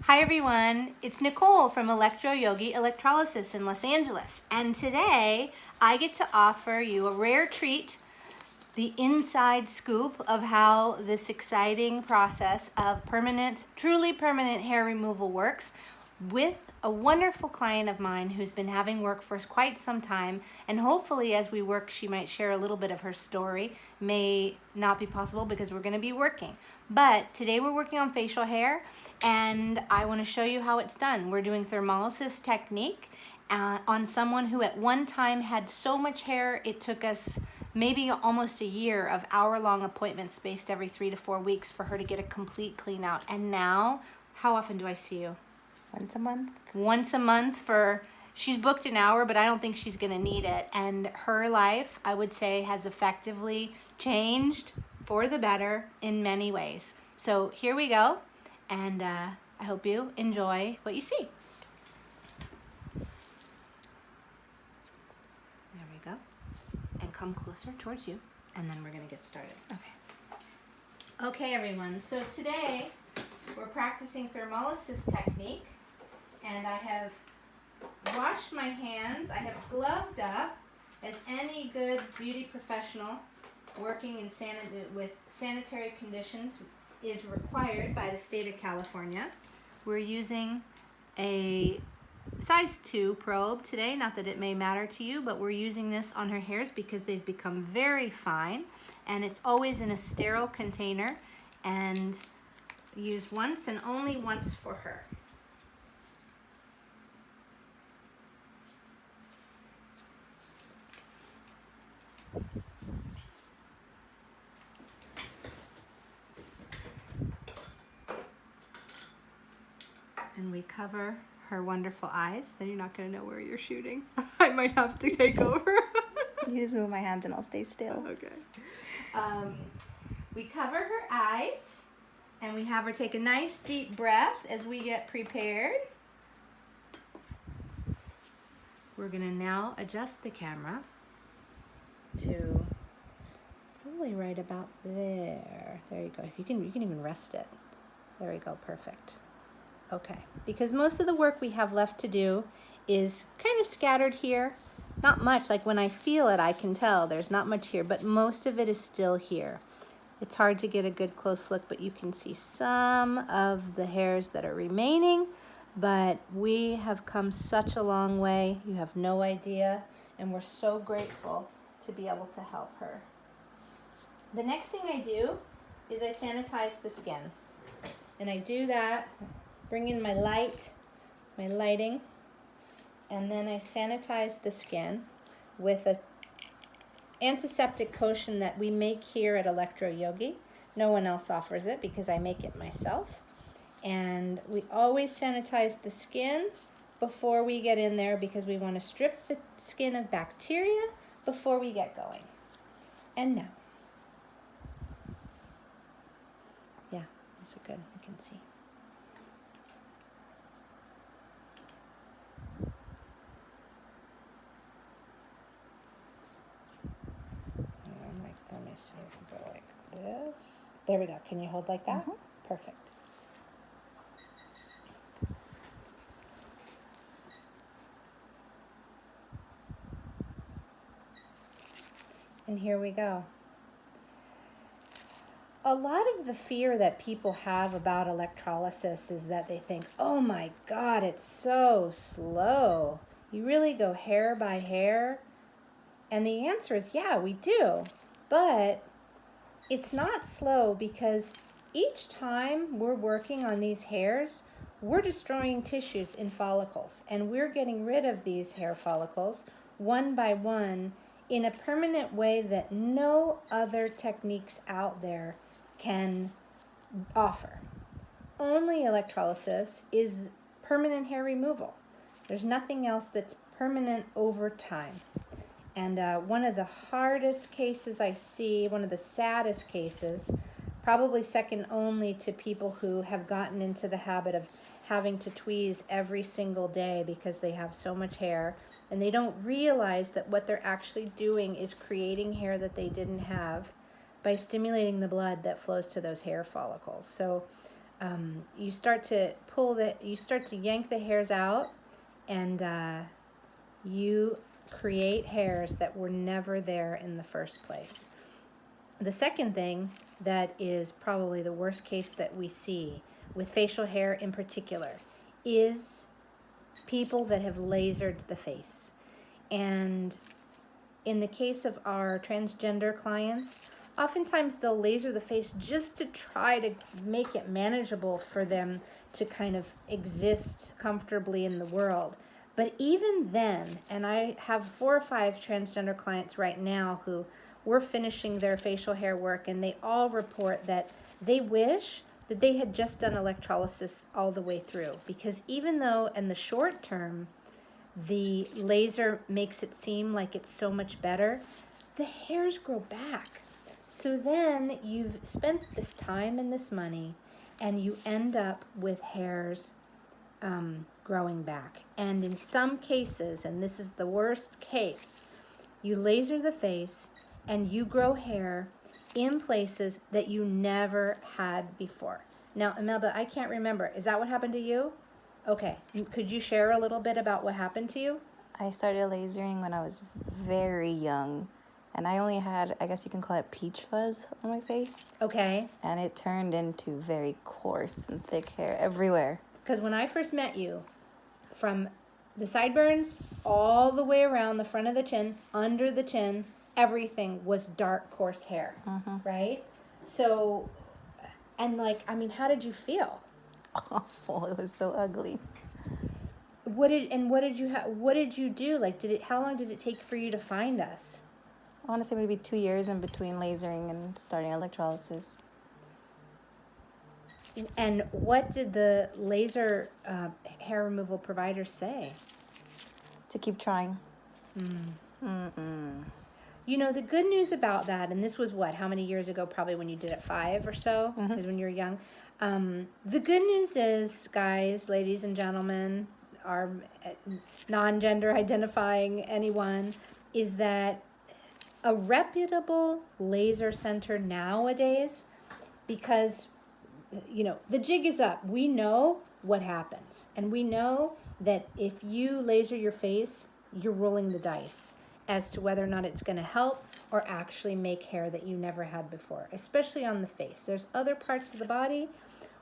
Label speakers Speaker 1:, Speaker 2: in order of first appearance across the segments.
Speaker 1: Hi everyone, it's Nicole from ElectroYogi Electrolysis in Los Angeles, and today I get to offer you a rare treat, the inside scoop of how this exciting process of truly permanent hair removal works with a wonderful client of mine who's been having work for quite some time, and hopefully as we work she might share a little bit of her story. May not be possible because we're going to be working, but today we're working on facial hair and I want to show you how it's done. We're doing thermolysis technique on someone who at one time had so much hair it took us maybe almost a year of hour-long appointments spaced every 3 to 4 weeks for her to get a complete clean out. And now, how often do I see you?
Speaker 2: Once a month.
Speaker 1: Once a month she's booked an hour, but I don't think she's gonna need it. And her life, I would say, has effectively changed for the better in many ways. So here we go, and I hope you enjoy what you see. There we go. And come closer towards you, and then we're gonna get started.
Speaker 2: Okay.
Speaker 1: Okay, everyone, so today we're practicing thermolysis technique, and I have washed my hands. I have gloved up as any good beauty professional working in with sanitary conditions is required by the state of California. We're using a size 2 probe today, not that it may matter to you, but we're using this on her hairs because they've become very fine, and it's always in a sterile container and used once and only once for her. And we cover her wonderful eyes. Then you're not going to know where you're shooting. I might have to take over.
Speaker 2: You just move my hands and I'll stay still.
Speaker 1: Okay. We cover her eyes, and we have her take a nice deep breath as we get prepared. We're going to now adjust the camera to probably right about there. There you go. You can even rest it. There we go. Perfect. Okay, because most of the work we have left to do is kind of scattered here. Not much, like when I feel it, I can tell there's not much here, but most of it is still here. It's hard to get a good close look, but you can see some of the hairs that are remaining, but we have come such a long way. You have no idea, and we're so grateful to be able to help her. The next thing I do is I sanitize the skin, and I do that. Bring in my lighting, and then I sanitize the skin with an antiseptic potion that we make here at ElectroYogi. No one else offers it because I make it myself. And we always sanitize the skin before we get in there because we want to strip the skin of bacteria before we get going. And now. Yeah, that's good. You can see. Let me see if we go like this. There we go. Can you hold like that?
Speaker 2: Mm-hmm.
Speaker 1: Perfect. And here we go. A lot of the fear that people have about electrolysis is that they think, oh my God, it's so slow. You really go hair by hair? And the answer is, yeah, we do. But it's not slow because each time we're working on these hairs, we're destroying tissues in follicles, and we're getting rid of these hair follicles one by one in a permanent way that no other techniques out there can offer. Only electrolysis is permanent hair removal. There's nothing else that's permanent over time. And one of the hardest cases I see, one of the saddest cases, probably second only to people who have gotten into the habit of having to tweeze every single day because they have so much hair, and they don't realize that what they're actually doing is creating hair that they didn't have by stimulating the blood that flows to those hair follicles. So you start to yank the hairs out, and you create hairs that were never there in the first place. The second thing that is probably the worst case that we see with facial hair in particular is people that have lasered the face. And in the case of our transgender clients, oftentimes they'll laser the face just to try to make it manageable for them to kind of exist comfortably in the world. But even then, and I have 4 or 5 transgender clients right now who we're finishing their facial hair work, and they all report that they wish that they had just done electrolysis all the way through, because even though in the short term the laser makes it seem like it's so much better, the hairs grow back. So then you've spent this time and this money, and you end up with hairs growing back. And in some cases, and this is the worst case, you laser the face and you grow hair in places that you never had before. Now, Imelda, I can't remember. Is that what happened to you? Okay. Could you share a little bit about what happened to you?
Speaker 2: I started lasering when I was very young, and I only had, I guess you can call it peach fuzz on my face.
Speaker 1: Okay.
Speaker 2: And it turned into very coarse and thick hair everywhere.
Speaker 1: Because when I first met you, from the sideburns all the way around the front of the chin, under the chin, everything was dark, coarse hair, right? So, and like, I mean, how did you feel?
Speaker 2: Awful. It was so ugly.
Speaker 1: What did you do? Like, how long did it take for you to find us?
Speaker 2: I want to say maybe 2 years in between lasering and starting electrolysis.
Speaker 1: And what did the laser hair removal provider say?
Speaker 2: To keep trying.
Speaker 1: You know, the good news about that, and this was how many years ago, probably when you did it 5 or so, because when you're young. The good news is, guys, ladies and gentlemen, our non-gender identifying anyone, is that a reputable laser center nowadays, because you know, the jig is up. We know what happens. And we know that if you laser your face, you're rolling the dice as to whether or not it's going to help or actually make hair that you never had before, especially on the face. There's other parts of the body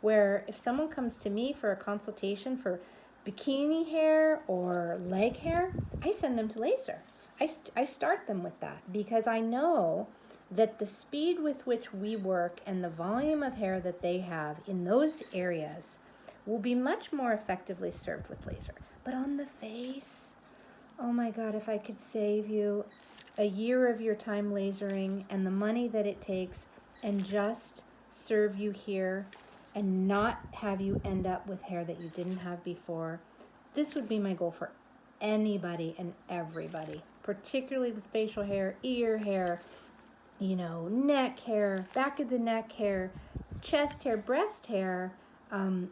Speaker 1: where if someone comes to me for a consultation for bikini hair or leg hair, I send them to laser. I start them with that because I know that the speed with which we work and the volume of hair that they have in those areas will be much more effectively served with laser. But on the face, oh my God, if I could save you a year of your time lasering and the money that it takes and just serve you here and not have you end up with hair that you didn't have before, this would be my goal for anybody and everybody, particularly with facial hair, ear hair, you know, neck hair, back of the neck hair, chest hair, breast hair,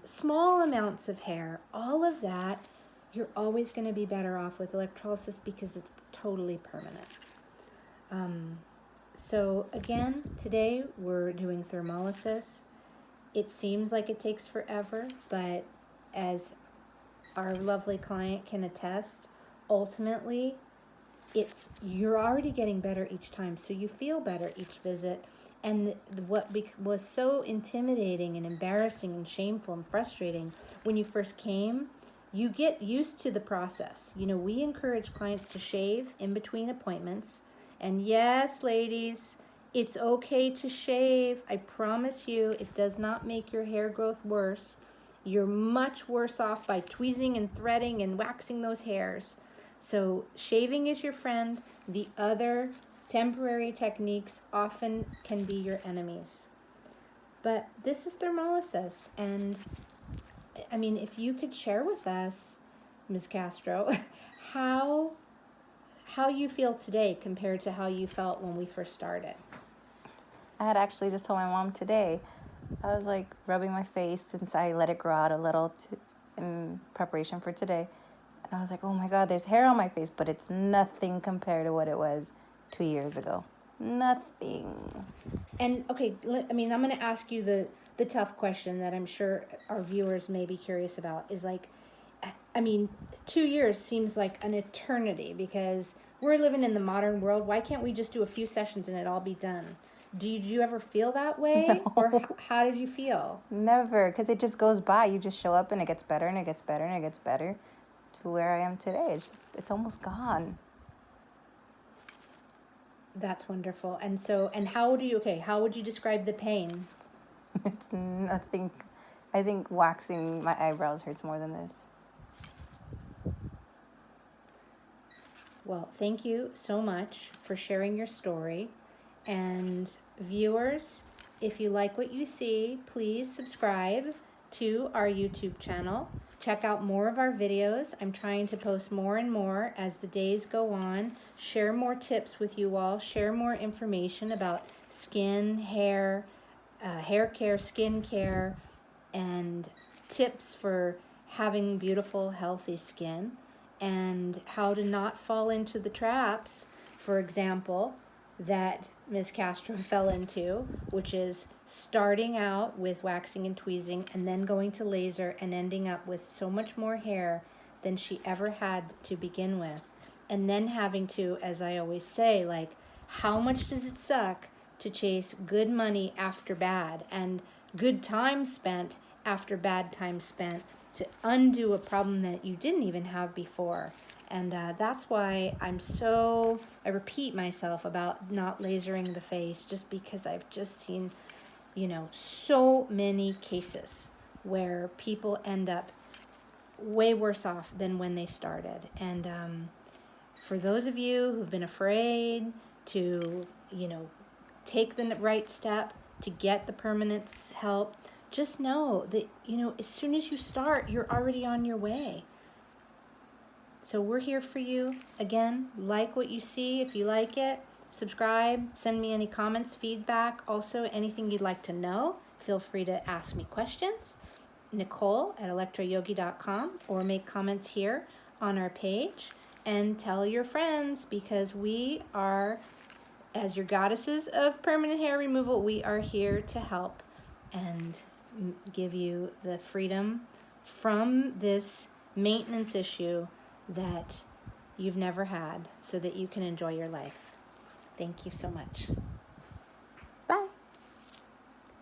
Speaker 1: small amounts of hair, all of that, you're always going to be better off with electrolysis because it's totally permanent. So again, today we're doing thermolysis. It seems like it takes forever, but as our lovely client can attest, ultimately, you're already getting better each time, so you feel better each visit. And what was so intimidating and embarrassing and shameful and frustrating when you first came, you get used to the process. You know, we encourage clients to shave in between appointments. And yes, ladies, it's okay to shave. I promise you, it does not make your hair growth worse. You're much worse off by tweezing and threading and waxing those hairs. So shaving is your friend. The other temporary techniques often can be your enemies. But this is thermolysis. And I mean, if you could share with us, Ms. Castro, how you feel today compared to how you felt when we first started.
Speaker 2: I had actually just told my mom today. I was like rubbing my face since I let it grow out a little in preparation for today. And I was like, oh my God, there's hair on my face, but it's nothing compared to what it was 2 years ago. Nothing.
Speaker 1: And okay, I mean, I'm going to ask you the tough question that I'm sure our viewers may be curious about is like, I mean, 2 years seems like an eternity because we're living in the modern world. Why can't we just do a few sessions and it all be done? Did you ever feel that way?
Speaker 2: No.
Speaker 1: Or how did you feel?
Speaker 2: Never, because it just goes by. You just show up and it gets better and it gets better and it gets better to where I am today. It's almost gone.
Speaker 1: That's wonderful. And so, and how would you describe the pain?
Speaker 2: It's nothing. I think waxing my eyebrows hurts more than this.
Speaker 1: Well, thank you so much for sharing your story. And viewers, if you like what you see, please subscribe to our YouTube channel. Check out more of our videos. I'm trying to post more and more as the days go on. Share more tips with you all. Share more information about skin, hair, hair care, skin care, and tips for having beautiful, healthy skin, and how to not fall into the traps, for example, that Ms. Castro fell into, which is starting out with waxing and tweezing and then going to laser and ending up with so much more hair than she ever had to begin with. And then having to, as I always say, like, how much does it suck to chase good money after bad and good time spent after bad time spent to undo a problem that you didn't even have before. And that's why I repeat myself about not lasering the face, just because I've just seen, so many cases where people end up way worse off than when they started. And for those of you who've been afraid to, take the right step to get the permanent help, just know that, as soon as you start, you're already on your way. So we're here for you. Again, like what you see. If you like it, subscribe, send me any comments, feedback. Also, anything you'd like to know, feel free to ask me questions. Nicole at ElectroYogi.com, or make comments here on our page and tell your friends, because we are, as your goddesses of permanent hair removal, we are here to help and give you the freedom from this maintenance issue that you've never had, so that you can enjoy your life. Thank you so much.